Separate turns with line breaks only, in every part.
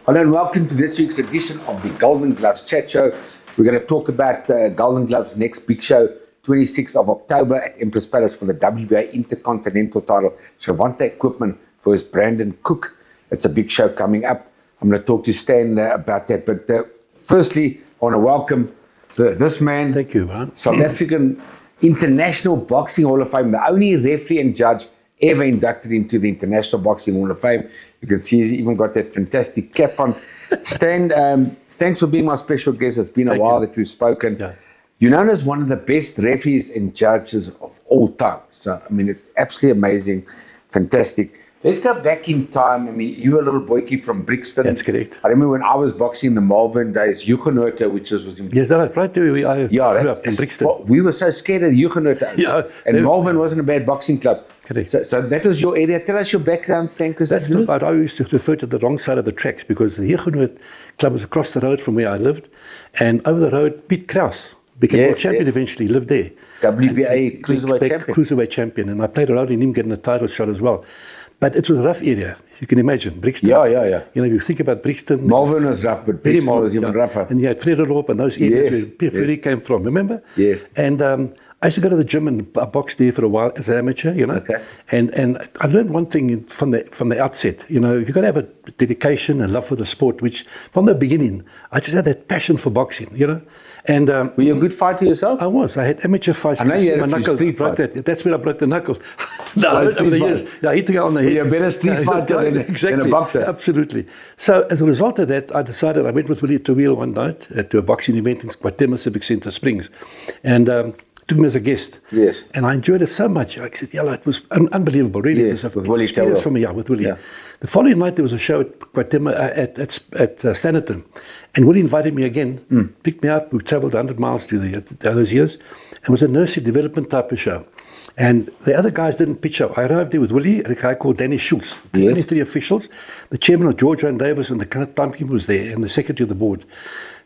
Hello and welcome to this week's edition of the Golden Gloves Chat Show. We're going to talk about Golden Gloves' next big show, 26th of October at Empress Palace for the WBA Intercontinental title. Shavante Koopman versus Brandon Cook. It's a big show coming up. I'm going to talk to Stan about that. But firstly, I want to welcome this man.
Thank you, man.
South African International Boxing Hall of Fame, the only referee and judge ever inducted into the International Boxing Hall of Fame. You can see he's even got that fantastic cap on. Stan, thanks for being my special guest. It's been a while that we've spoken.
Yeah.
You're known as one of the best referees and judges of all time. So, I mean, it's absolutely amazing, fantastic. Let's go back in time. I mean, you were a little boykie from Brixton.
That's correct.
I remember when I was boxing in the Malvern days, Huguenot, which was in...
Yes, that's right. I grew up in Brixton.
We were so scared of Huguenot.
Yeah.
And Malvern wasn't a bad boxing club.
Correct.
So that was your area. Tell us your background, Stan Christodoulou.
That's not right. I used to refer to the wrong side of the tracks because the Huguenot club was across the road from where I lived. And over the road, Pete Kraus became world champion eventually, lived there.
WBA
cruiserweight champion. And I played around in him getting a title shot as well. But it was a rough area, you can imagine. Brixton.
Yeah.
You know, you think about Brixton.
Malvern was rough, but Brixton was even rougher.
And you had Frederop and those areas where Freddie came from, remember?
Yes.
And I used to go to the gym and I boxed there for a while as an amateur, you know.
Okay.
And I learned one thing from the outset, you know, you've got to have a dedication and love for the sport, which from the beginning, I just had that passion for boxing, you know. And
were you a good fighter yourself?
I was. I had amateur fights.
I know you had a few street fights.
That's where I broke the knuckles. Over the years. Yeah, I hit the guy on the head.
You're a better street fighter than a boxer.
Absolutely. So as a result of that, I decided, I went with Willie to Wheel one night to a boxing event in Guatemala Civic Center Springs. And took me as a guest.
Yes.
And I enjoyed it so much. I said, it was unbelievable, really.
Yes,
it was
with Willie
experience for me, with Willie.
Yeah.
The following night, there was a show at Guatemala, at Standerton. And Willie invited me again, picked me up. We traveled 100 miles to those years. It was a nursery development type of show. And the other guys didn't pitch up. I arrived there with Willie and a guy called Danny Schultz. The only three officials. The chairman of George and Davis and the timekeeper was there, and the secretary of the board.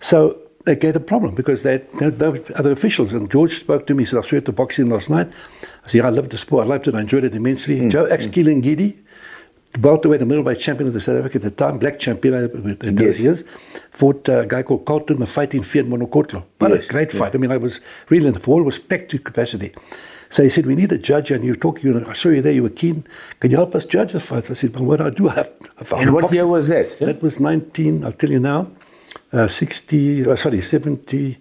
So they had a problem because they had no other officials. And George spoke to me, he said, I saw you at the boxing last night. I said, I loved the sport, I loved it, I enjoyed it immensely. Joe Axkilengidi, welterweight and middleweight champion of the South Africa at the time, black champion in those years, fought a guy called Carlton, a fight in Fiat Monocotlo. What a great fight. I mean, I was really in the hall, was packed to capacity. So he said, we need a judge, and you talk, I saw you there, you were keen. Can you help us judge the fights? I said, well, what do I do? I have
and what year was that?
That was 19, I'll tell you now, 63. 63.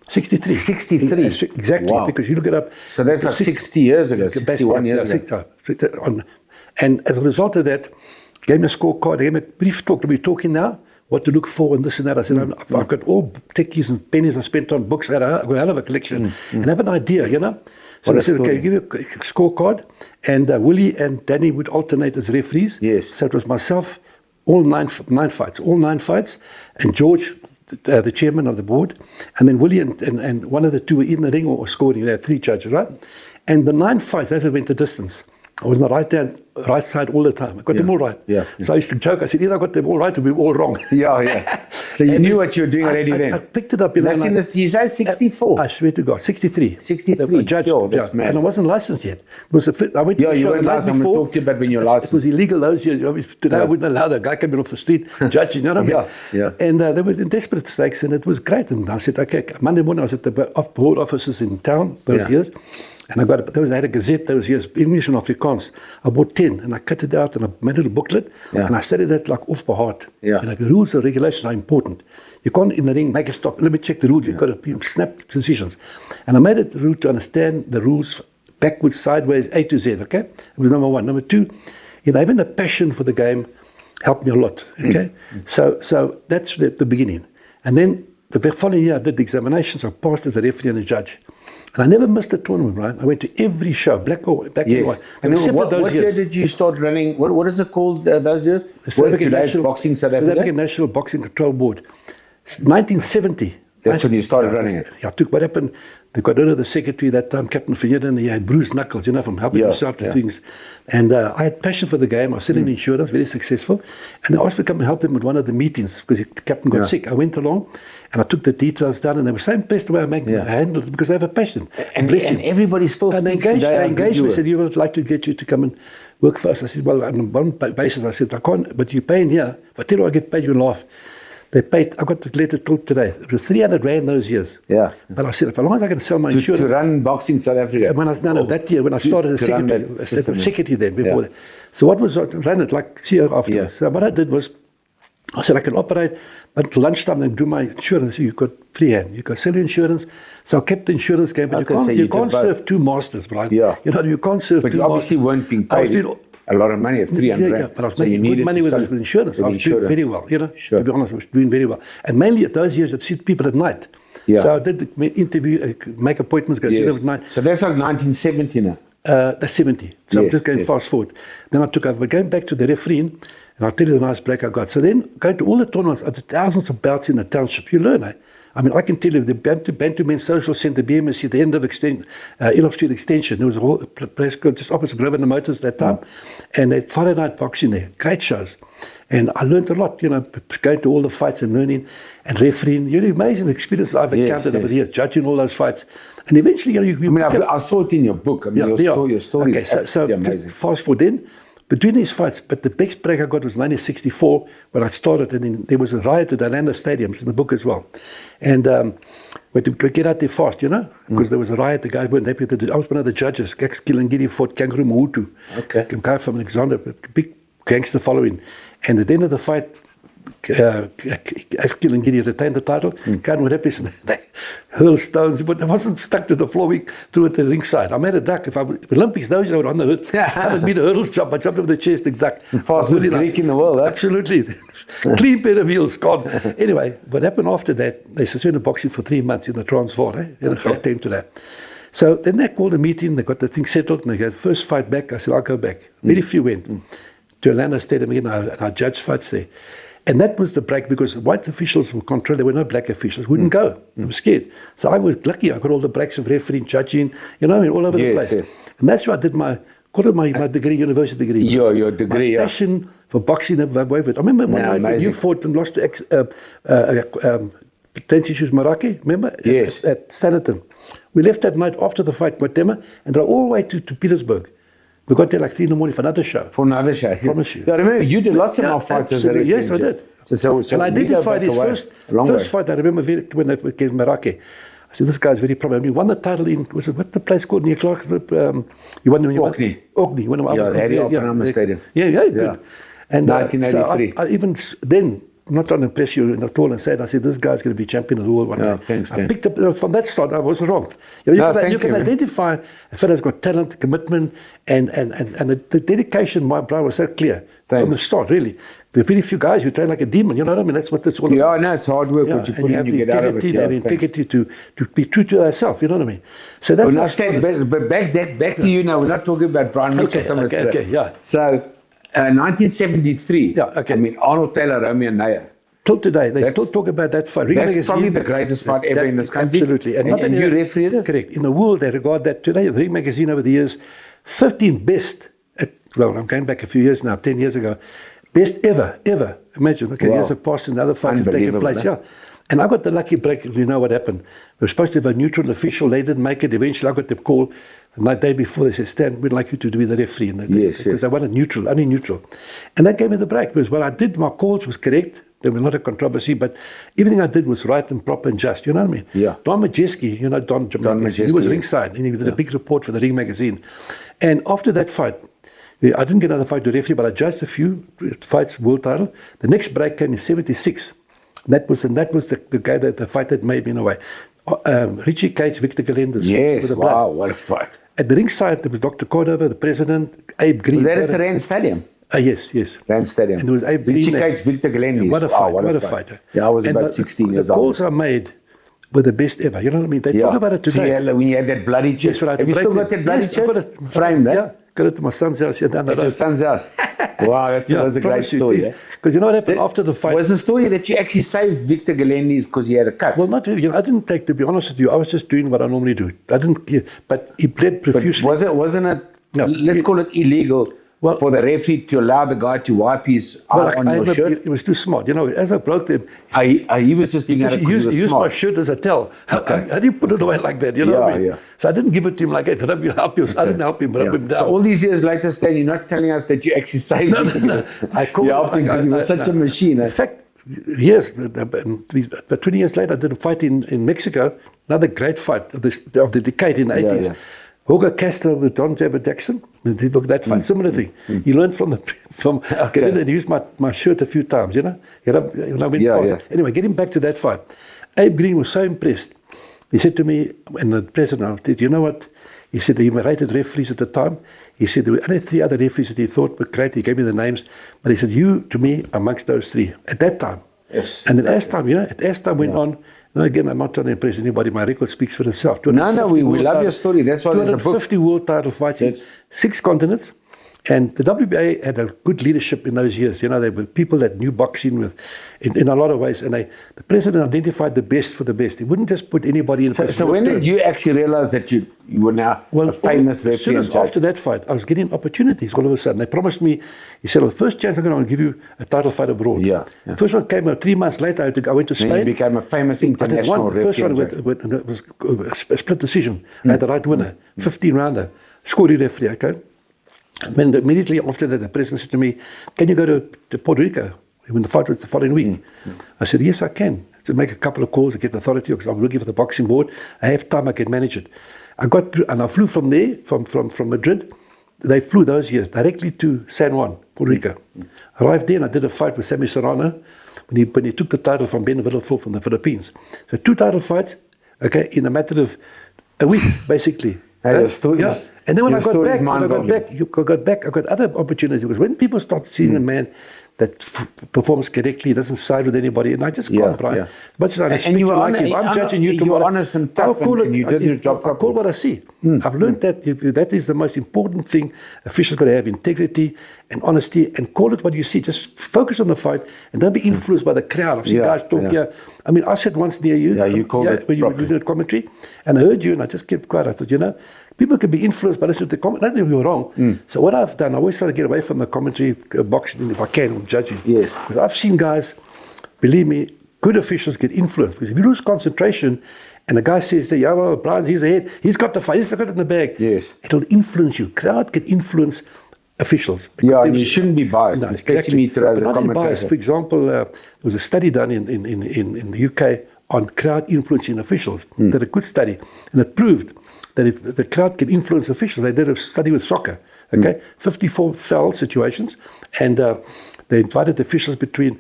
63.
63.
Exactly,
wow.
Because you look it up.
So that's like 60 years ago, 61 years ago.
And as a result of that, gave me a scorecard, gave me a brief talk. We're talking now, what to look for and this and that. I said, I've got all techies and pennies I spent on books. I've got a hell of a collection. And I have an idea, you know. So I said, okay, give you a scorecard. And Willie and Danny would alternate as referees.
Yes.
So it was myself, all nine fights. And George, the chairman of the board, and then Willie and one of the two were in the ring or scoring. There had three judges, right? And the 9 fights, that went the distance. I was on the right side all the time. I got them all right.
Yeah.
So I used to joke. I said, either I got them all right or we were all wrong.
Yeah. So you knew what you were doing already then.
I picked it up.
That's in the, you say 64?
I swear to God, 63.
63.
Judge,
that's mad.
And I wasn't licensed yet. It was I went to
you weren't licensed. I'm going to talk to you about when you're licensed.
It was illegal those years. Today I wouldn't allow that guy coming off the street judging, you know what I mean?
Yeah.
And they were in desperate stakes, and it was great. And I said, okay, Monday morning I was at the board offices in town those years. And I had a gazette those years, English and Afrikaans. I bought 10 and I cut it out and I made a little booklet and I studied that like off by heart.
Yeah.
And like the rules and regulations are important. You can't in the ring make a stop. Let me check the rules. You've got to snap decisions. And I made it a rule to understand the rules backwards, sideways, A to Z, okay? It was number one. Number two, having a passion for the game helped me a lot, okay? So that's the beginning. And then the following year I did the examinations. I passed as a referee and a judge. And I never missed a tournament, right? I went to every show, black and white.
And what year did you start running? What is it called those years?
South African National Boxing Control Board. 1970.
That's when you started running it.
Yeah, what happened, they got rid of the secretary that time, Captain Fajeda, and he had bruised knuckles, from helping himself to things. And I had passion for the game. I was selling insurance, very successful. And I asked to come and help them with one of the meetings because the captain got sick. I went along and I took the details down, and they were so impressed the way I handled it because I have a passion.
And everybody still speaks
they
today.
engaged me. They said, you would like to get you to come and work for us. I said, well, on one basis, I said, I can't, but you're paying here. If I tell you I get paid, you laugh. They paid, I got the letter till today. It was 300 Rand those years.
Yeah.
But I said, as long as I can sell my insurance.
To run boxing South Africa?
That year when I started as secretary then, before that. So what was, I ran it like a year afterwards. So what I did was, I said, I can operate, but at lunchtime they do my insurance. You've got free hand. You can sell your insurance. So I kept the insurance game. But you can't serve two masters, Brian.
Yeah.
You can't serve
but
two masters.
But you obviously weren't being paid a lot of money at 300 Rand.
But I was making good money with insurance. I was doing very well,
Sure.
To be honest, I was doing very well. And mainly at those years, I'd see people at night.
Yeah.
So I did the interview, make appointments, go see them at night.
So that's like 1970 now.
That's 70. So I'm just going fast forward. Then I took over. But going back to the refereeing, and I'll tell you the nice break I got. So then, going to all the tournaments, the thousands of bouts in the township, you learn, I mean, I can tell you, the Bantu Men's Social Centre, BMSC, the end of Illustrious Extension, there was a whole place just opposite Grosvenor Motors at that time, and they had Friday night boxing there, great shows. And I learned a lot, going to all the fights and learning and refereeing. Amazing experience I've encountered over the years, judging all those fights. And eventually,
I saw it in your book. I mean, your story is absolutely amazing.
Fast forward then. Between these fights, but the best break I got was 1964 when I started, and then there was a riot at Orlando Stadium. It's in the book as well. And we had to get out there fast, because there was a riot. The guy weren't happy with it. I was one of the judges. Gax Kilangiri fought Kangaroo Mohutu.
Okay.
A guy from Alexander, a big gangster following. And at the end of the fight, Kilangiri retained the title. Can't what happened? They hurled stones, but it wasn't stuck to the floor. We threw it to the ringside. I made a duck. If I was Olympics, those I would on the hood. That would be the hurdles jump. I jumped over the chest and ducked.
Fastest Greek in the world, huh?
Absolutely. Clean pair of heels, gone. Anyway, what happened after that, they suspended boxing for 3 months in the Transvaal, in the Gauteng to that. So then they called a meeting, they got the thing settled, and they got first fight back. I said, I'll go back. Very few went to Orlando Stadium again, and I judged fights there. And that was the break because white officials were controlled. There were no black officials. Wouldn't go. They were scared. So I was lucky. I got all the breaks of refereeing, judging, all over the place. Yes. And that's why I did my degree, university degree.
Your degree,
my passion for boxing never wavered. I remember one night you fought and lost to Tensi Shoes Marake, remember?
Yes.
At Standerton. We left that night after the fight, Guatemala, and drove all the way to Petersburg. We got there like 3 in the morning for another show.
I promise you. Yeah, I remember you did lots of more fights as a referee.
Yes, I did.
So
and I identified his first fight. I remember when that against Marake. I said, this guy's very probably. He won the title in, was it what the place called near Clark? You won when you
Orkney.
Orkney.
Harry Oppenheimer Stadium.
Yeah. Good. And
1983.
So I even then, not trying to impress you at all and said, I said, this guy's going to be champion of the world one day.
Thanks,
I picked up, from that start, I was wrong. You can identify a fellow who's got talent, commitment, and the dedication, my brother, was so clear from the start, really. There are very few guys who train like a demon, you know what I mean? That's what it's all about.
Yeah, no, it's hard work, what you put in, you get out of it.
You have the integrity to be true to yourself, you know what I mean? So that's
but back to you now. We're not talking about Brian Mitchell. So, 1973.
Yeah, okay.
I mean, Arnold Taylor, Romeo Nair.
Till today, they still talk about that fight.
That's probably the greatest fight ever in this country.
Absolutely.
And you refereed it?
Correct. In the world, they regard that today. The Ring magazine over the years, 15 best, I'm going back a few years now, 10 years ago, best ever. Imagine, years have passed and other fights have taken place. Yeah. And I got the lucky break, you know what happened. We were supposed to have a neutral official. They didn't make it. Eventually, I got the call. The night day before, they said, Stan, we'd like you to be the referee. Because I wanted neutral, only neutral. And that gave me the break. Because what I did, my calls was correct. There was not a controversy, but everything I did was right and proper and just. You know what I mean?
Yeah.
Don Majeski, Don Majeski, he was ringside. And he did a big report for the Ring magazine. And after that fight, I didn't get another fight to referee, but I judged a few fights, world title. The next break came in 76. That was the guy the fight that made me in a way. Richie Cage, Victor Galendez.
Yes, wow, what a fight.
At the ringside, there was Dr. Cordova, the president, Abe Green.
Was that at the Rand Stadium?
Yes.
Rand Stadium.
And there was Abe
Richie
Green.
Cage, Victor Galendez.
What a fight, what a fighter.
Yeah, I was about 16 years old.
The calls I made were the best ever. You know what I mean? They talk about it today.
So when you had that bloody chest. Have you still got that bloody chest?
I've got it
framed,
Yeah. go to my son's house. Yeah, down the
At your
road.
son's house. Wow, that was a great story.
Because you know what happened after the fight?
Was the story that you actually saved Victor Galendi's because he had a cut?
Well, not really. You know, I didn't take, to be honest with you, I was just doing what I normally do. I didn't care. But he bled profusely.
Wasn't it,
No,
let's call it illegal for the referee to allow the guy to wipe his eye on your shirt?
He was too smart. You know, as I broke them,
He was just doing that because he was
used
smart.
my shirt as a towel. How do you put it away like that? You know what I mean?
Yeah.
So I didn't give it to him like that. Help you. I didn't help him, rub him down.
So all these years later, Stan, you're not telling us that you actually saved him.
No. I called
you helped him because he was such a machine.
In fact, yes, but 20 years later, I did a fight in Mexico, another great fight of the decade in the 80s.
Yeah.
Hugo Castro with Don Jabber Jackson. He looked at that fight, similar thing. He learned from and he used my shirt a few times, you know. Anyway, getting back to that fight. Abe Green was so impressed. He said to me, and the president, did you know what? He said he rated referees at the time. He said there were only 3 other referees that he thought were great. He gave me the names. But he said, you, to me, amongst those 3 at that time.
Yes.
And then as time went on, and again, I'm not trying to impress anybody. My record speaks for itself.
No, we love your story. That's why there's a book.
250 world title fights in 6 continents. And the WBA had a good leadership in those years. You know, they were people that knew boxing in a lot of ways. And the president identified the best for the best. He wouldn't just put anybody in.
So when did you actually realize that you were now a famous referee and judge?
After that fight, I was getting opportunities all of a sudden. They promised me, he said, well, the first chance I'm going to give you a title fight abroad.
Yeah.
The first one came out 3 months later. I went to Spain.
Then you became a famous international referee.
The first one it was a split decision. I had the right winner, 15-rounder, scoring referee, okay? And immediately after that, the president said to me, can you go to Puerto Rico when the fight was the following week? I said, yes, I can. To make a couple of calls to get authority, because I'm looking for the boxing board. I have time, I can manage it. I flew from there, from Madrid. They flew those years directly to San Juan, Puerto Rico. Arrived there and I did a fight with Sammy Serrano when he took the title from Ben Whittleford from the Philippines. So 2 title fights, okay, in a matter of a week, basically. And then when I got back, I got other opportunities. Because when people start seeing a man that performs correctly, doesn't side with anybody, and I just can't, Brian. Much as I respect you like him, I'm judging you tomorrow.
You were honest and tough, and you did your job properly.
I call what I see. I've learned that that is the most important thing officials got to have: integrity and honesty, and call it what you see. Just focus on the fight and don't be influenced by the crowd. I've seen guys talk here. I mean, I sat once near you.
Yeah, you called it
when you were doing commentary, and I heard you, and I just kept quiet. I thought, you know, people can be influenced by listening to the commentary. Not that you were wrong. So what I've done, I always try to get away from the commentary boxing if I can, or judging.
Yes.
Because I've seen guys, believe me, good officials get influenced. Because if you lose concentration, and the guy says, yeah, well, Brian, he's ahead. He's got the fight. He's got it in the bag.
Yes.
It'll influence you. Crowd can influence officials.
Yeah, and you shouldn't be biased, especially me as a commentator.
For example, there was a study done in the UK on crowd influencing officials. They did a good study, and it proved that if the crowd can influence officials, they did a study with soccer, 54 foul situations, and they invited the officials between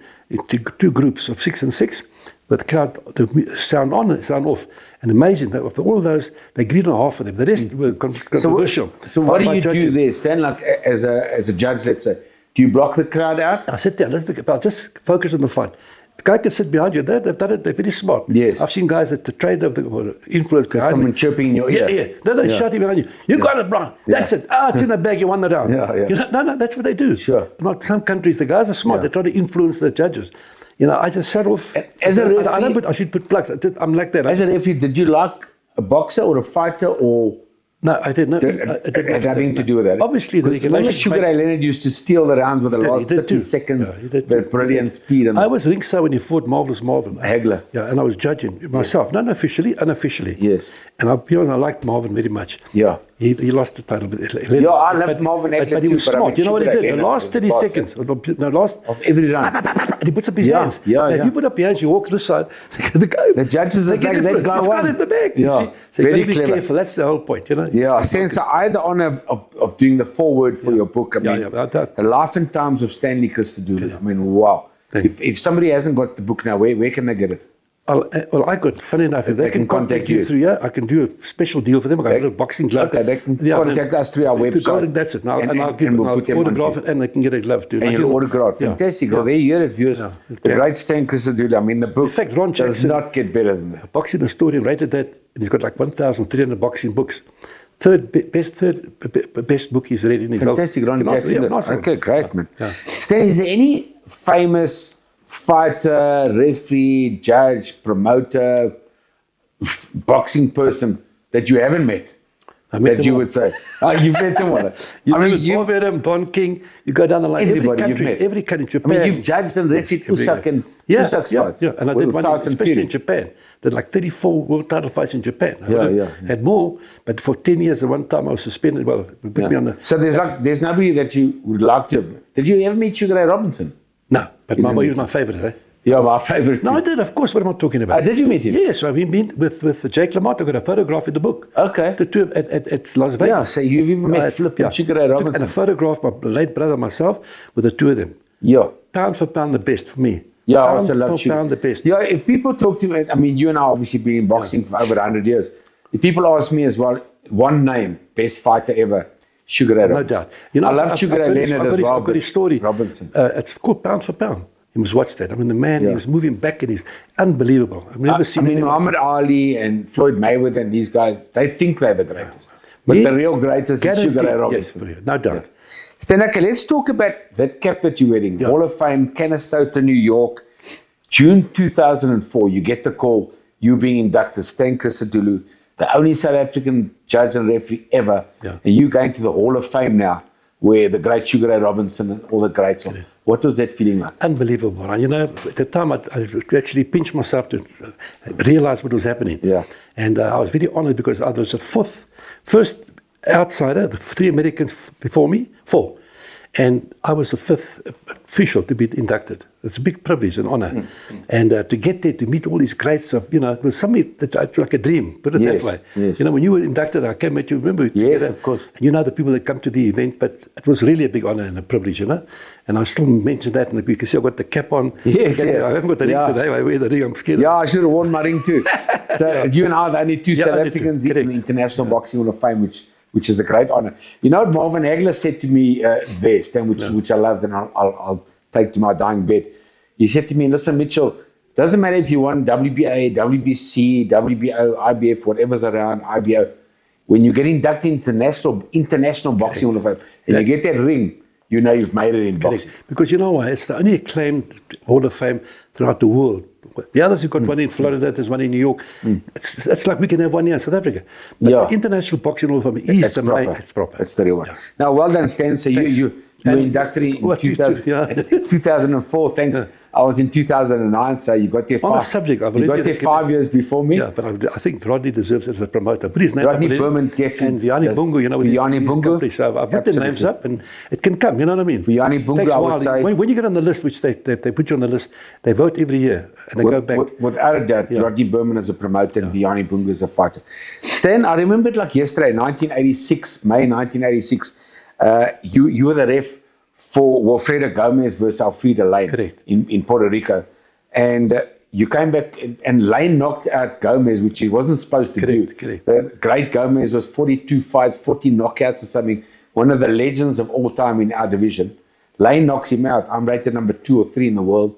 2 groups of 6 and 6, but the crowd, the sound on and sound off. And amazing, that of all those, they agreed on half of them. The rest were controversial.
So what do you do there, Stan, like as a judge, let's say? Do you block the crowd out?
I sit there, just focus on the fight. The guy can sit behind you. They've done it. They're very smart.
Yes.
I've seen guys that trade or influence behind
someone chirping in your ear.
Yeah. No, shouting behind you. You got it, Brian. That's it. It's in the bag. You won the round. You know, no, that's what they do.
Sure.
Like some countries, the guys are smart. They try to influence the judges. You know, I just sat off.
As a referee,
I should put plugs. I'm like that.
As a referee, did you like a boxer or a fighter or?
No, I didn't.
It had nothing to do with that.
Obviously, the regulations.
Sugar Ray Leonard used to steal the rounds with the last 30 seconds with brilliant speed.
I was ringside when he fought Marvelous Marvin.
Hagler.
Yeah, and I was judging myself. Not officially, unofficially.
Yes.
And I liked Marvin very much.
Yeah.
He lost the title.
I loved Marvin Hagler
but he was smart. You know what he did? The last 30 seconds.
Of every round.
He puts up his hands. If you put up your hands, you walk this side.
The judges are like, that guy won.
In the back.
Yeah.
So
very
be
clever.
Careful. That's the whole point, you know.
Yeah. Since I had the honor of doing the foreword for your book. I mean, The Life and Times of Stanley Christodoulou. I mean, wow. If somebody hasn't got the book now, where can they get it?
Well, I got, funny enough, if they can contact you through, I can do a special deal for them. I got a little boxing glove.
Okay, they can contact us through our website.
That's it. I'll give them, I'll autograph it, and they can get a glove too.
And you'll autograph. Fantastic. Well, there you hear it, viewers. The great Stan Christodoulou. I mean, the book does not get better than that.
A boxing historian rated that, and he's got like 1,300 boxing books. best book he's read in his life.
Fantastic, Ron Jackson.
Yeah, nice one.
Okay, great, man.
Yeah.
Stan, is there any famous fighter, referee, judge, promoter, boxing person that you haven't met? That you would say, you've met them all.
You've met him, Don King. You go down the line.
Everybody
Every country, Japan.
I mean, you've judged and refereed Usyk and Usyk's fights.
Yeah, and I did one, especially in Japan. Did like 34 world title fights in Japan. Had more, but for 10 years at one time I was suspended. Well, it put me on the.
So there's nobody that you would like to have. Did you ever meet Sugar Ray Robinson?
No, but my boy was my favorite, eh?
Yeah, my favorite.
No, I did, of course. What am I talking about?
Did you meet him?
Yes, I've been with Jake LaMotte. I've got a photograph in the book.
Okay.
The two at Las Vegas.
Yeah, so you've even met Flip and Sugar Ray Robinson.
And a photograph, my late brother and myself, with the two of them.
Yeah.
Pound for pound, the best for me.
Yeah, I also love Sugar.
Pound the best.
Yeah, if people talk to me, I mean, you and I obviously been in boxing for over 100 years. If people ask me as well, one name, best fighter ever, Sugar Ray Robinson.
No doubt. You know,
I love Sugar Ray Leonard as well.
I've got his story.
Robinson.
It's called Pound for Pound. You must watch that. I mean, the man, he was moving back and he's unbelievable. I've never seen anything.
Muhammad Ali and Floyd Mayweather and these guys, they think they're the greatest. But the real greatest is Sugar Ray Robinson.
Yes, no doubt.
Stan, okay, let's talk about that cap that you're wearing. Hall of Fame, Canastota, New York. June 2004, you get the call, you being inducted, Stanley Christodoulou, the only South African judge and referee ever. And you going to the Hall of Fame now, where the great Sugar Ray Robinson and all the greats are. What was that feeling like?
Unbelievable. And you know, at the time, I actually pinched myself to realize what was happening.
Yeah.
And I was very honored because I was the first outsider, the 3 Americans before me, 4. And I was the 5th official to be inducted. It's a big privilege and honor. And to get there, to meet all these greats of, you know, it was something that's like a dream, put it that way.
Yes.
You know, when you were inducted, I came at you, remember?
Yes, of course.
And you know the people that come to the event, but it was really a big honor and a privilege, you know. And I still mention that, and you can see I've got the cap on.
Yes,
I haven't got the ring today, I wear the ring, I'm scared.
Yeah, I should have worn my ring too. So you and I are the only 2 South Africans in the International Boxing Hall of Fame, which is a great honor. You know what Marvin Hagler said to me there, Stan, which I love, and I'll take to my dying bed. He said to me, listen, Mitchell, doesn't matter if you won WBA, WBC, WBO, IBF, whatever's around, IBO. When you get inducted into International Boxing Hall of Fame, and you get that ring, you know you've made it in boxing.
Because you know why? It's the only acclaimed Hall of Fame throughout the world. The others have got one in Florida, there's one in New York. It's like we can have one here in South Africa. But the International Boxing Hall of Fame is the main. It's proper.
That's the real one. Now, well done, Stan. So you were inducted in 2004. Thanks. I was in 2009, so you got there 5 years before me.
Yeah, but I think Rodney deserves it as a promoter. Put his name
Rodney Berman, definitely.
And Vianney Bungu, you know.
Vianney Bungu.
So I've put the names up, and it can come, you know what I mean?
Vianney Bungu, I would say.
When you get on the list, which they put you on the list, they vote every year, and they go back.
Without a doubt, Rodney Berman is a promoter, and Vianney Bungu is a fighter. Stan, I remember it like yesterday, May 1986. You were the ref for Wilfredo Gomez versus Alfredo Lane in Puerto Rico. And you came back and Lane knocked out Gomez, which he wasn't supposed to do. The great Gomez was 42 fights, 40 knockouts or something. One of the legends of all time in our division. Lane knocks him out. I'm rated number 2 or 3 in the world.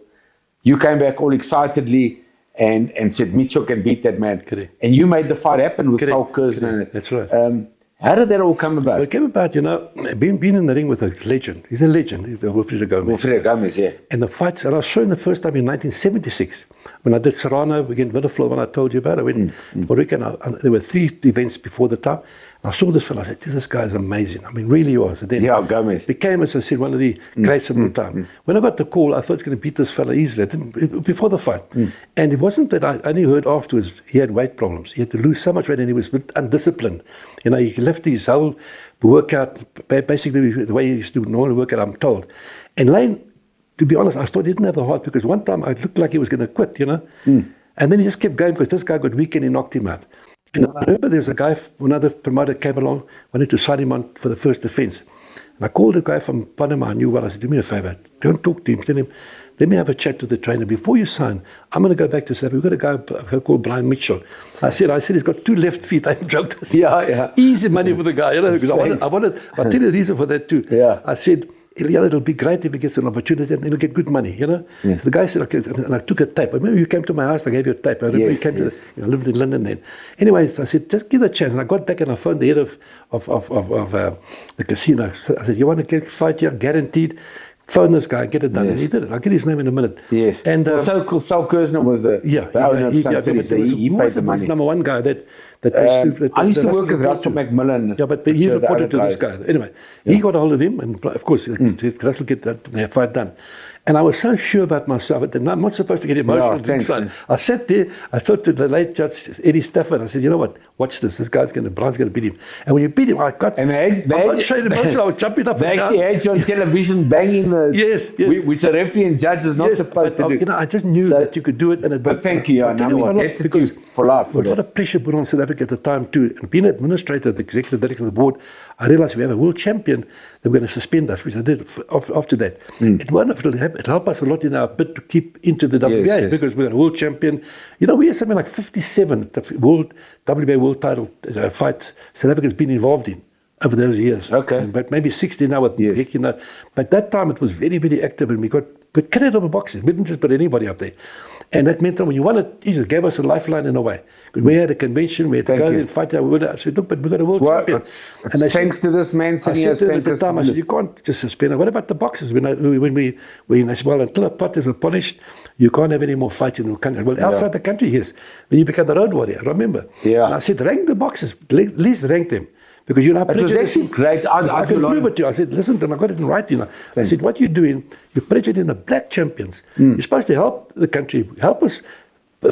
You came back all excitedly and said, Mitchell can beat that man. And you made the fight happen with Saul Kersner.
That's right.
How did that all come about?
Well, it came about, you know, being in the ring with a legend. He's a legend, he's Wilfredo Gomez.
Wilfredo Gomez, yeah.
And the fights, and I saw him the first time in 1976 when I did Serrano against Villaflor, when I told you about it. I went Puerto Rico, and there were 3 events before the time. And I saw this fellow, I said, this guy is amazing. I mean, really he was. And then
Gomez.
Became, as I said, one of the greats of all time. When I got the call, I thought I was going to beat this fellow easily. Before the fight. And it wasn't that I only heard afterwards he had weight problems. He had to lose so much weight and he was undisciplined. You know, he left his whole workout, basically the way he used to normally work out, I'm told. And Lane, to be honest, I thought he didn't have the heart because one time I looked like he was going to quit, you know. And then he just kept going because this guy got weak and he knocked him out. And I remember there was a guy, another promoter came along, wanted to sign him on for the first defense. And I called the guy from Panama, I knew well. I said, do me a favor, don't talk to him, tell him, let me have a chat to the trainer. Before you sign, I'm going to go back to South Africa. We've got a guy called Brian Mitchell. I said, he's got 2 left feet. I joked.
Yeah.
Easy money for the guy, you know, because I wanted, I'll tell you the reason for that too.
Yeah.
I said, it'll be great if he gets an opportunity and he'll get good money, you know.
Yeah.
So the guy said, okay, and I took a tape. I remember you came to my house, I gave you a tape. I remember
Yes,
you came
yes.
to I lived in London then. Anyway, so I said, just give it a chance. And I got back and I phoned the head of the casino. So I said, you want to get a fight here? Guaranteed. Phone this guy, get it done.
Yes.
And he did it. I'll get his name in a minute.
Yes.
And
well, Sal Kersner was the owner of Sun City, so he paid the money.
Number one guy that
I used to work with Russell McMillan.
Yeah, but he reported to this guy. Anyway, he got a hold of him, and of course, Russell get that fight done. And I was so sure about myself that I'm not supposed to get emotional.
Thanks.
I sat there, I thought to the late Judge Eddie Stafford, I said, you know what, watch this. This guy's Brian's going to beat him. And when you beat him, I got,
and
I'm not showing emotional, I was jumping up
they
and
actually
down.
had you on television banging the,
Yes.
which a referee and judge is not supposed to do.
You know, I just knew that you could do it. And
But thank you, and I'm indebted to you for life.
There was a lot of pressure put on South Africa at the time too. And being an administrator, the executive director of the board, I realized we have a world champion that we're going to suspend us, which I did after that. It wonderfully it helped us a lot in our bid to keep into the WBA because we're a world champion. You know, we have something like 57 WBA world title fights South Africa's been involved in over those years.
Okay.
But maybe 60 now with Vic, you know. But that time it was very, very active and we got credible boxers. We didn't just put anybody up there. And that meant that when you won it, it gave us a lifeline in a way. We had a convention, we had to go there and fight our winner. I said, look, but we've got a world champion.
It's thanks to this man sitting here.
I said to them at the time, I said, you can't just suspend it. What about the boxers? When I said, well, until the potters are polished, you can't have any more fights in the country. Well, outside the country, yes. When you become the road warrior, remember.
Yeah.
And I said, rank the boxers. At least rank them. Because you know,
it was actually great.
I can prove it to you. I said, listen to them. I got it in writing. I said, what you're doing, you're prejudicing the black champions. You're supposed to help the country, help us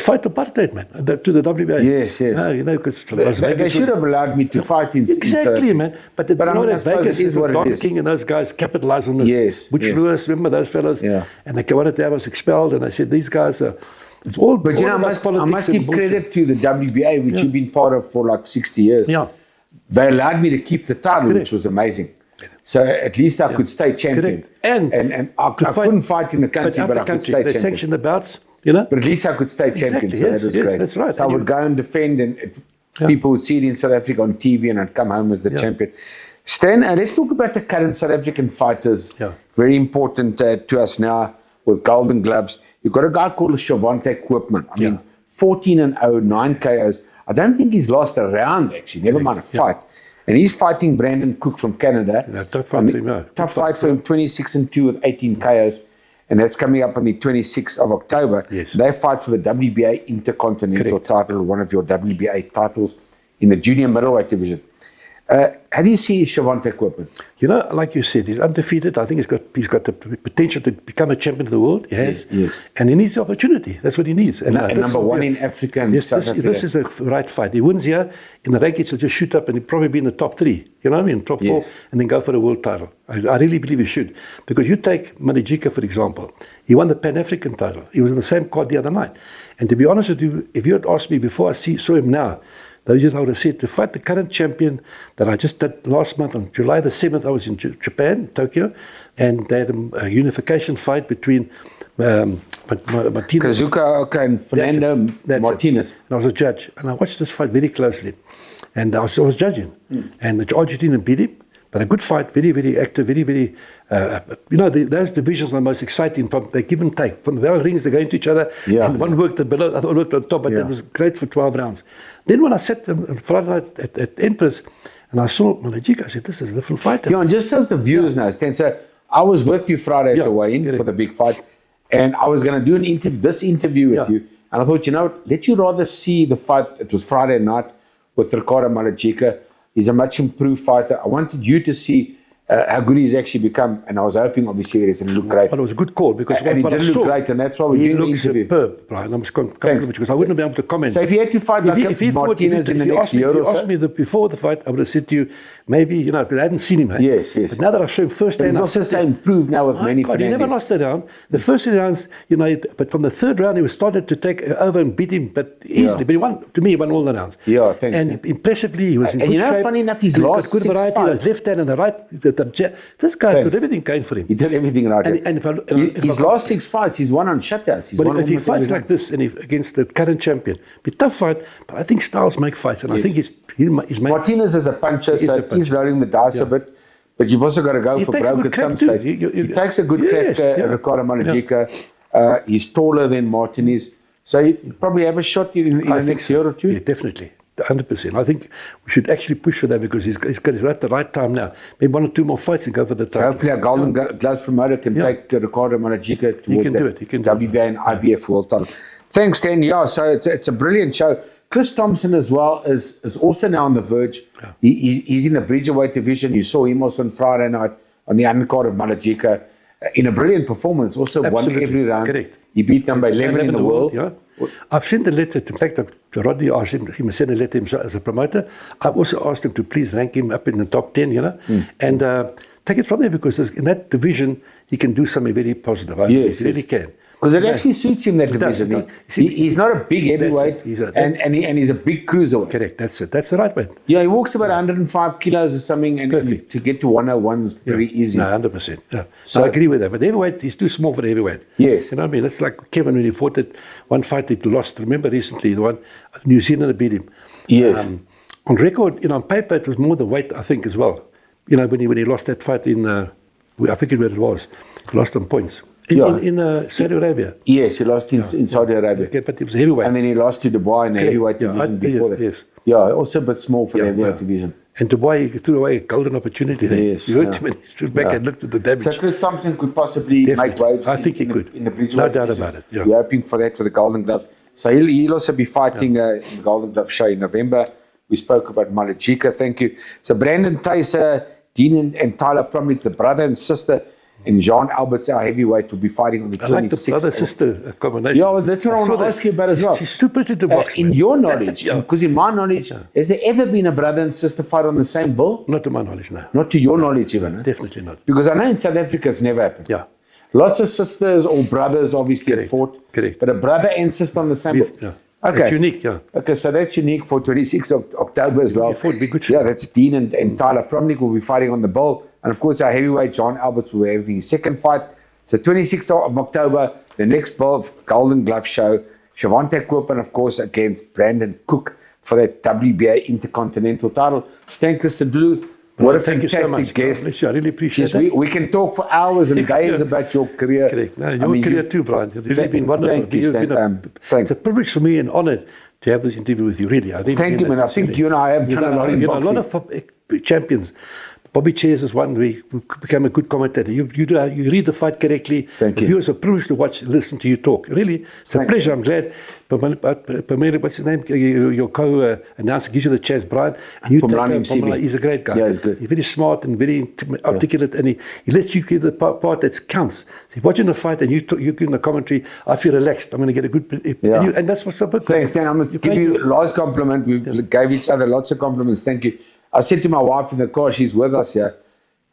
fight apartheid, man, to the WBA.
Yes.
You know, because
they should have allowed me to fight in
exactly, man. But I mean, I suppose Vegas,
it is what
Don
it is.
King and those guys capitalized on this.
Yes.
Which Lewis, remember those fellas?
Yeah.
And they wanted to have us expelled. And I said, these guys are. It's all.
But you know, I must give credit to the WBA, which you've been part of for like 60 years.
Yeah.
They allowed me to keep the title, which was amazing. So at least I could stay champion. And I couldn't fight in the country, but I could stay champion.
They sanctioned the bouts, you know.
But at least I could stay champion, so that was great.
That's right.
So I would go and defend, and people would see it in South Africa on TV, and I'd come home as the champion. Stan, let's talk about the current South African fighters.
Yeah.
Very important to us now with Golden Gloves. You've got a guy called Shavante Koopman. I mean, 14-0, 9 KOs. I don't think he's lost a round, actually, never mind a fight. And he's fighting Brandon Cook from Canada.
Tough fight for him,
Tough fight for him, 26-2 with 18 KOs. And that's coming up on the 26th of October.
Yes.
They fight for the WBA Intercontinental title, one of your WBA titles in the junior middleweight division. How do you see Shavante Koopman?
You know, like you said, he's undefeated. I think he's got the potential to become a champion of the world. He has.
Yes.
And he needs the opportunity. That's what he needs. And
number one in Africa and South Africa.
This is a right fight. He wins here in the rankings, he'll just shoot up and he'll probably be in the top 3. You know what I mean? Top 4, and then go for the world title. I really believe he should. Because you take Manajika, for example. He won the Pan-African title. He was in the same card the other night. And to be honest with you, if you had asked me before I saw him now, those years I would have said to fight the current champion that I just did last month on July the 7th, I was in Japan, Tokyo, and they had a unification fight between Martinez.
Kazuka and Fernando Martinez.
And I was a judge, and I watched this fight very closely. And I was judging. And the Argentina beat him, but a good fight, very, very active, very, very, those divisions are the most exciting. They give and take. From the bell rings, they go into each other.
Yeah.
And one worked below, the other worked on top, but it was great for 12 rounds. Then when I sat on Friday night at Empress, and I saw Manajika, I said, this is a different fighter.
Yeah, and just so the viewers know, Stan, so I was with you Friday at the weigh-in for the big fight, and I was going to do this interview with you, and I thought, you know what, let you rather see the fight. It was Friday night with Ricardo Manajika. He's a much improved fighter. I wanted you to see how good he's actually become, and I was hoping, obviously, that he's going to look great.
But it was a good call because
and he did look great, and that's why we're doing the interview.
Superb, Brian. I'm complimenting because I wouldn't be able to comment.
So if he had to fight
if
Martinez in the next year or so,
if you asked me before the fight, I would have said to you, maybe, because I hadn't seen him.
Yes.
But now that I saw him first hand,
he's also so improved now with many
He never lost a round. The first 3 rounds, but from the third round, he was starting to take over and beat him, but easily. But he won all the rounds.
Yeah, thanks.
And impressively, he was in good shape.
And funny enough, his last
good variety, his left hand and the right. This guy's got everything going for him.
He did everything right. His last 6 fights, he's won on shutouts.
But if he fights like this and against the current champion, be a tough fight. But I think styles make fights, and I think he's
Martinez is a puncher, so he's rolling the dice a bit. But you've also got to go
He
for
takes a
broke
good
at some
crack too.
stage.
You-
He takes a good
Yes,
crack,
yeah.
Ricardo Malajica. He's taller than Martin is. So he probably have a shot in the next year or two.
Yeah, definitely. 100%. I think we should actually push for that because he's at the right time now. Maybe 1 or 2 more fights and go for the
So
title.
hopefully our Golden Gloves promoter can take Ricardo Malajica towards
do
that
it. He can do it.
WBA and IBF world title. Thanks, Dan. Yeah, so it's a brilliant show. Chris Thompson as well is also now on the verge. He's in the Bridgerweight division. You saw him also on Friday night on the undercard of Malajica in a brilliant performance. Also won every round.
Correct.
He beat number 11 in the world.
Yeah. I've sent a letter. In fact, Rodney asked him to send a letter himself as a promoter. I've also asked him to please rank him up in the top 10, and take it from there because in that division, he can do something very positive.
Yes,
he really can.
Because it actually suits him, that division. He's not a big heavyweight, and he's a big cruiserweight.
Correct, that's it. That's the right way.
Yeah, he walks about 105 kilos or something, and to get to 101 is very easy.
No, 100%. Yeah. So I agree with that. But the heavyweight, he's too small for the heavyweight.
Yes.
You know what I mean? It's like Kevin when he fought that one fight that he lost. Remember recently, the one New Zealand beat him.
Yes.
On record, on paper, it was more the weight, I think, as well. When he lost that fight in, I forget where it was. He lost on points. In Saudi Arabia.
Yes, he lost in Saudi Arabia.
Okay, but it was heavyweight.
And then he lost to Dubai in the heavyweight division before that.
Yes.
Yeah, also a bit small for the heavyweight division.
And Dubai, he threw away a golden opportunity there.
Yes,
He hurt him and he stood back and looked at the damage.
So Chris Thompson could possibly make waves.
I think he could.
In the Bridgerweight
No doubt
division.
about it. Yeah.
We're hoping for that with the Golden Gloves. So he'll also be fighting in the Golden Glove show in November. We spoke about Malajica. Thank you. So Brandon Tyser, Dean and Tyler Plumlee, the brother and sister, and Jean Alberts, our heavyweight, will be fighting on the 26th.
I like the brother-sister combination.
Yeah, well, that's what I want to ask you about as well.
She's too pretty to box.
In your knowledge, because in my knowledge, has there ever been a brother and sister fight on the same bill?
Not to my knowledge, no.
Not to your knowledge even.
Definitely not.
Because I know in South Africa it's never happened.
Yeah.
Lots of sisters or brothers obviously have fought.
Correct.
But a brother and sister on the same bill.
Yeah.
Okay.
It's unique, yeah.
Okay, so that's unique for 26th of October as well.
Be good.
Yeah, that's Dean and Tyler Plumlee will be fighting on the bill. And of course, our heavyweight, John Alberts, will be having his second fight. So 26th of October, the next Golden Glove show. Shavante Koopman, of course, against Brandon Cook for that WBA Intercontinental title. Stanley Christodoulou, what a fantastic guest.
I really appreciate that.
We can talk for hours and days about your career.
Correct. No, your career too, Brian. You've really been wonderful.
Thank you, Stan.
It's a privilege for me and honor to have this interview with you, really.
Thank you, man. I think you and I have done a lot in boxing.
A lot of champions. Bobby Chairs is one. We became a good commentator. You read the fight correctly.
Thank you.
Viewers are privileged to watch, listen to you talk. Really, it's a pleasure. I'm glad. Pamela, what's his name? Your co-announcer gives you the chance, Brian. And you take he's a great guy.
Yeah, he's good.
He's very smart and very articulate, and he lets you give the part that counts. So if watching the fight and you give the commentary, I feel relaxed. I'm going to get a good. And that's what's up.
Thanks, Dan. I'm going to give you last compliment. We gave each other lots of compliments. Thank you. I said to my wife in the car, she's with us here.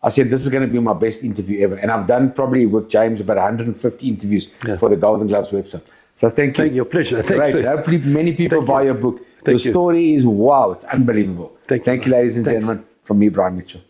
I said, this is going to be my best interview ever. And I've done probably with James about 150 interviews for the Golden Gloves website. So thank you.
Thank you. Pleasure.
Great. Hopefully many people buy your book. Your story is wow. It's unbelievable. Thank you, ladies and gentlemen, from me, Brian Mitchell.